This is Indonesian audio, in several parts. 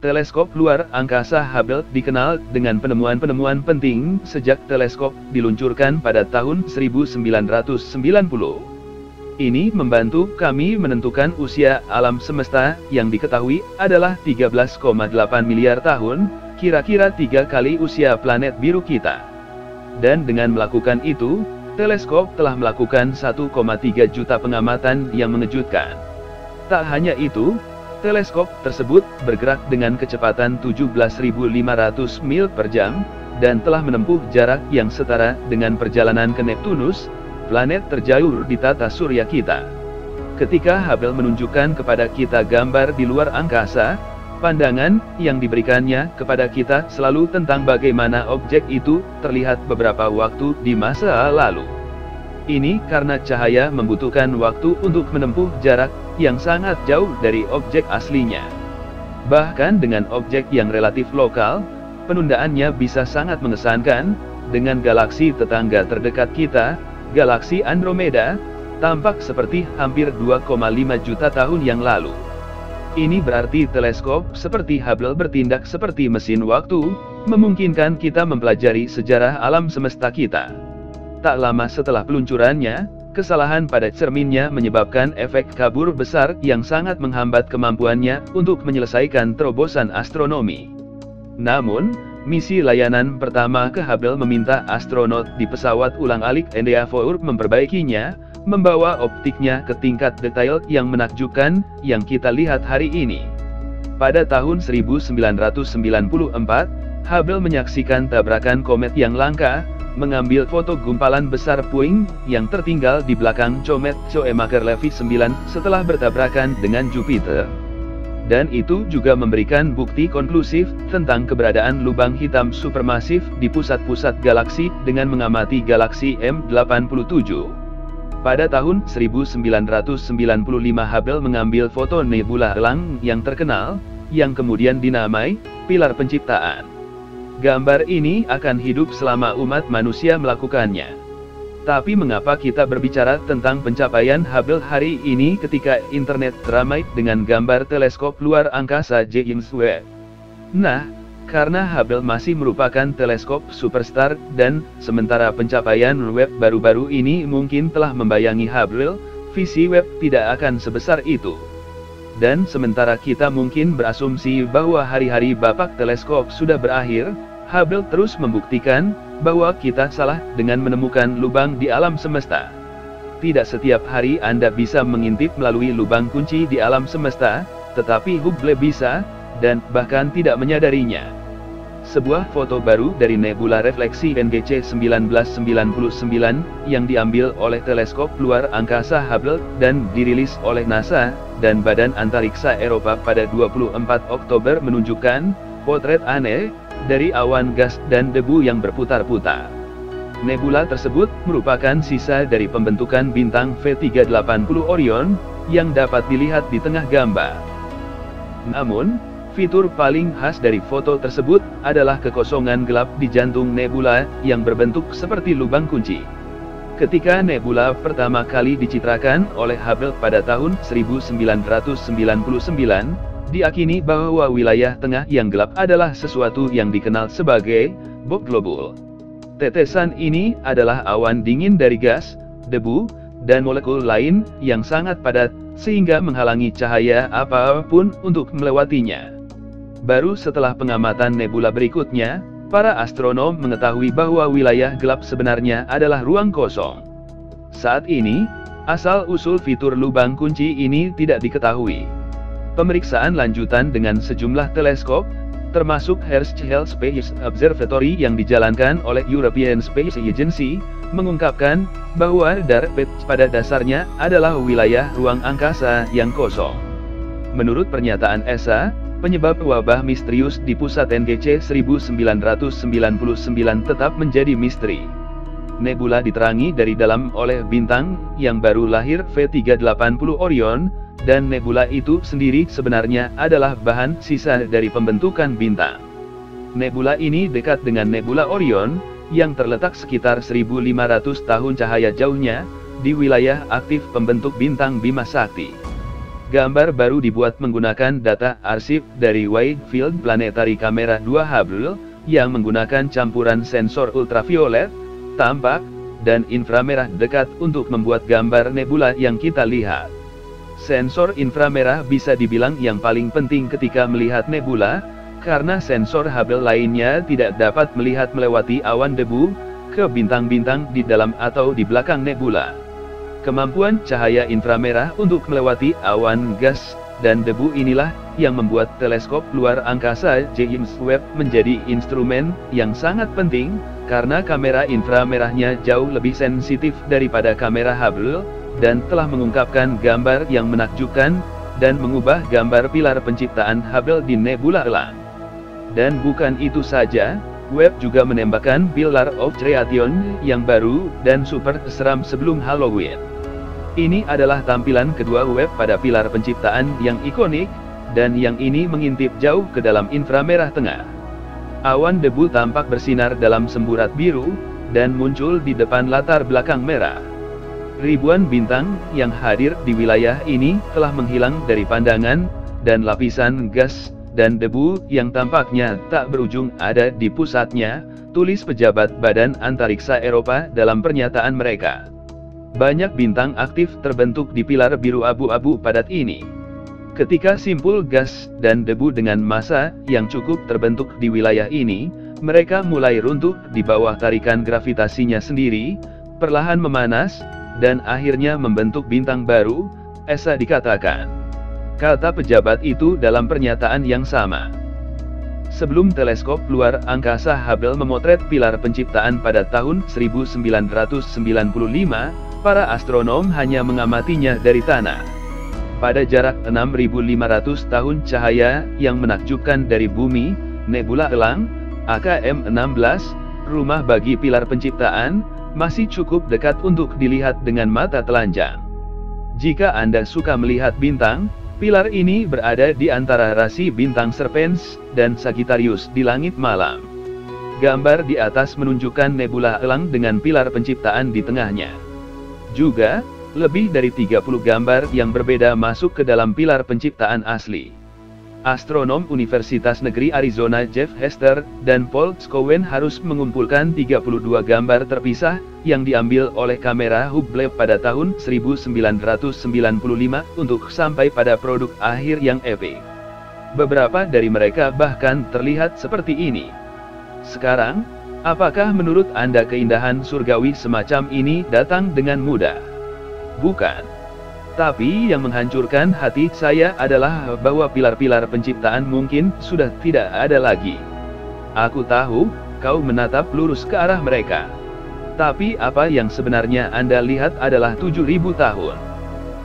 Teleskop luar angkasa Hubble dikenal dengan penemuan-penemuan penting sejak teleskop diluncurkan pada tahun 1990. Ini membantu kami menentukan usia alam semesta yang diketahui adalah 13,8 miliar tahun, kira-kira 3 kali usia planet biru kita. Dan dengan melakukan itu, teleskop telah melakukan 1,3 juta pengamatan yang mengejutkan. Tak hanya itu, teleskop tersebut bergerak dengan kecepatan 17.500 mil per jam, dan telah menempuh jarak yang setara dengan perjalanan ke Neptunus, planet terjauh di tata surya kita. Ketika Hubble menunjukkan kepada kita gambar di luar angkasa, pandangan yang diberikannya kepada kita selalu tentang bagaimana objek itu terlihat beberapa waktu di masa lalu. Ini karena cahaya membutuhkan waktu untuk menempuh jarak yang sangat jauh dari objek aslinya. Bahkan dengan objek yang relatif lokal, penundaannya bisa sangat mengesankan. Dengan galaksi tetangga terdekat kita, galaksi Andromeda, tampak seperti hampir 2,5 juta tahun yang lalu. Ini berarti teleskop seperti Hubble bertindak seperti mesin waktu, memungkinkan kita mempelajari sejarah alam semesta kita. Tak lama setelah peluncurannya, kesalahan pada cerminnya menyebabkan efek kabur besar yang sangat menghambat kemampuannya untuk menyelesaikan terobosan astronomi. Namun, misi layanan pertama ke Hubble meminta astronot di pesawat ulang-alik Endeavour memperbaikinya, membawa optiknya ke tingkat detail yang menakjubkan yang kita lihat hari ini. Pada tahun 1994, Hubble menyaksikan tabrakan komet yang langka, mengambil foto gumpalan besar puing yang tertinggal di belakang comet Shoemaker-Levy 9 setelah bertabrakan dengan Jupiter. Dan itu juga memberikan bukti konklusif tentang keberadaan lubang hitam supermasif di pusat-pusat galaksi dengan mengamati galaksi M87. Pada tahun 1995 Hubble mengambil foto nebula elang yang terkenal, yang kemudian dinamai pilar penciptaan. Gambar ini akan hidup selama umat manusia melakukannya. Tapi mengapa kita berbicara tentang pencapaian Hubble hari ini ketika internet ramai dengan gambar teleskop luar angkasa James Webb? Nah, karena Hubble masih merupakan teleskop superstar, dan sementara pencapaian Webb baru-baru ini mungkin telah membayangi Hubble, visi Webb tidak akan sebesar itu. Dan sementara kita mungkin berasumsi bahwa hari-hari bapak teleskop sudah berakhir, Hubble terus membuktikan bahwa kita salah dengan menemukan lubang di alam semesta. Tidak setiap hari Anda bisa mengintip melalui lubang kunci di alam semesta, tetapi Hubble bisa, dan bahkan tidak menyadarinya. Sebuah foto baru dari nebula refleksi NGC 1999 yang diambil oleh teleskop luar angkasa Hubble dan dirilis oleh NASA dan Badan Antariksa Eropa pada 24 Oktober menunjukkan potret aneh dari awan gas dan debu yang berputar-putar. Nebula tersebut merupakan sisa dari pembentukan bintang V380 Orion yang dapat dilihat di tengah gambar. Namun, fitur paling khas dari foto tersebut adalah kekosongan gelap di jantung nebula yang berbentuk seperti lubang kunci. Ketika nebula pertama kali dicitrakan oleh Hubble pada tahun 1999, diakini bahwa wilayah tengah yang gelap adalah sesuatu yang dikenal sebagai Bok globule. Tetesan ini adalah awan dingin dari gas, debu, dan molekul lain yang sangat padat, sehingga menghalangi cahaya apapun untuk melewatinya. Baru setelah pengamatan nebula berikutnya, para astronom mengetahui bahwa wilayah gelap sebenarnya adalah ruang kosong. Saat ini, asal-usul fitur lubang kunci ini tidak diketahui. Pemeriksaan lanjutan dengan sejumlah teleskop, termasuk Herschel Space Observatory yang dijalankan oleh European Space Agency, mengungkapkan bahwa dark patch pada dasarnya adalah wilayah ruang angkasa yang kosong. Menurut pernyataan ESA, penyebab wabah misterius di pusat NGC 1999 tetap menjadi misteri. Nebula diterangi dari dalam oleh bintang yang baru lahir V380 Orion, dan nebula itu sendiri sebenarnya adalah bahan sisa dari pembentukan bintang. Nebula ini dekat dengan nebula Orion, yang terletak sekitar 1.500 tahun cahaya jauhnya, di wilayah aktif pembentuk bintang Bima Sakti. Gambar baru dibuat menggunakan data arsip dari Wide Field Planetary Camera 2 Hubble, yang menggunakan campuran sensor ultraviolet, tampak, dan inframerah dekat untuk membuat gambar nebula yang kita lihat. Sensor inframerah bisa dibilang yang paling penting ketika melihat nebula, karena sensor Hubble lainnya tidak dapat melihat melewati awan debu, ke bintang-bintang di dalam atau di belakang nebula. Kemampuan cahaya inframerah untuk melewati awan gas dan debu inilah yang membuat teleskop luar angkasa James Webb menjadi instrumen yang sangat penting, karena kamera inframerahnya jauh lebih sensitif daripada kamera Hubble, dan telah mengungkapkan gambar yang menakjubkan, dan mengubah gambar pilar penciptaan Hubble di nebula elang. Dan bukan itu saja, Webb juga menembakkan Pillar of Radiation yang baru dan super seram sebelum Halloween. Ini adalah tampilan kedua Webb pada pilar penciptaan yang ikonik, dan yang ini mengintip jauh ke dalam inframerah tengah. Awan debu tampak bersinar dalam semburat biru, dan muncul di depan latar belakang merah. Ribuan bintang yang hadir di wilayah ini telah menghilang dari pandangan, dan lapisan gas dan debu yang tampaknya tak berujung ada di pusatnya, tulis pejabat Badan Antariksa Eropa dalam pernyataan mereka. Banyak bintang aktif terbentuk di pilar biru abu-abu padat ini. Ketika simpul gas dan debu dengan massa yang cukup terbentuk di wilayah ini, mereka mulai runtuh di bawah tarikan gravitasinya sendiri, perlahan memanas, dan akhirnya membentuk bintang baru, Esa dikatakan. Kata pejabat itu dalam pernyataan yang sama. Sebelum teleskop luar angkasa Hubble memotret pilar penciptaan pada tahun 1995, para astronom hanya mengamatinya dari tanah. Pada jarak 6.500 tahun cahaya yang menakjubkan dari bumi, nebula elang, AKM 16, rumah bagi pilar penciptaan, masih cukup dekat untuk dilihat dengan mata telanjang. Jika Anda suka melihat bintang, pilar ini berada di antara rasi bintang Serpens dan Sagittarius di langit malam. Gambar di atas menunjukkan nebula elang dengan pilar penciptaan di tengahnya. Juga, lebih dari 30 gambar yang berbeda masuk ke dalam pilar penciptaan asli. Astronom Universitas Negeri Arizona Jeff Hester dan Paul Scowen harus mengumpulkan 32 gambar terpisah yang diambil oleh kamera Hubble pada tahun 1995 untuk sampai pada produk akhir yang epik. Beberapa dari mereka bahkan terlihat seperti ini. Sekarang, apakah menurut Anda keindahan surgawi semacam ini datang dengan mudah? Bukan. Tapi yang menghancurkan hati saya adalah bahwa pilar-pilar penciptaan mungkin sudah tidak ada lagi. Aku tahu, kau menatap lurus ke arah mereka. Tapi apa yang sebenarnya Anda lihat adalah 7.000 tahun.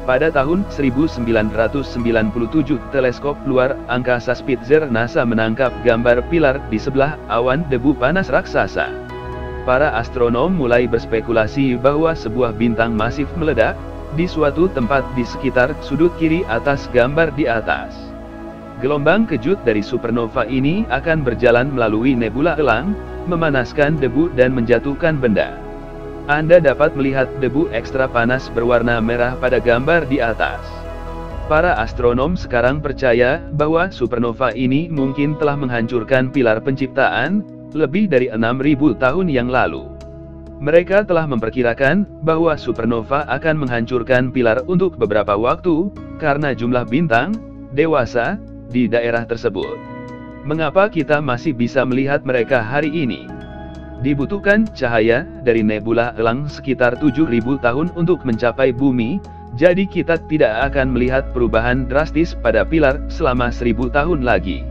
Pada tahun 1997, teleskop luar angkasa Spitzer NASA menangkap gambar pilar di sebelah awan debu panas raksasa. Para astronom mulai berspekulasi bahwa sebuah bintang masif meledak di suatu tempat di sekitar sudut kiri atas gambar di atas. Gelombang kejut dari supernova ini akan berjalan melalui nebula elang, memanaskan debu dan menjatuhkan benda. Anda dapat melihat debu ekstra panas berwarna merah pada gambar di atas. Para astronom sekarang percaya bahwa supernova ini mungkin telah menghancurkan pilar penciptaan, lebih dari 6.000 tahun yang lalu. Mereka telah memperkirakan bahwa supernova akan menghancurkan pilar untuk beberapa waktu, karena jumlah bintang dewasa di daerah tersebut. Mengapa kita masih bisa melihat mereka hari ini? Dibutuhkan cahaya dari nebula elang sekitar 7.000 tahun untuk mencapai bumi, jadi kita tidak akan melihat perubahan drastis pada pilar selama 1.000 tahun lagi.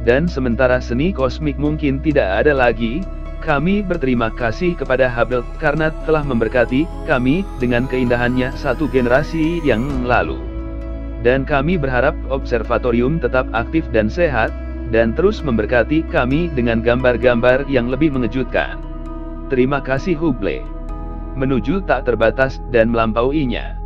Dan sementara seni kosmik mungkin tidak ada lagi, kami berterima kasih kepada Hubble karena telah memberkati kami dengan keindahannya satu generasi yang lalu. Dan kami berharap observatorium tetap aktif dan sehat, dan terus memberkati kami dengan gambar-gambar yang lebih mengejutkan. Terima kasih Hubble. Menuju tak terbatas dan melampauinya.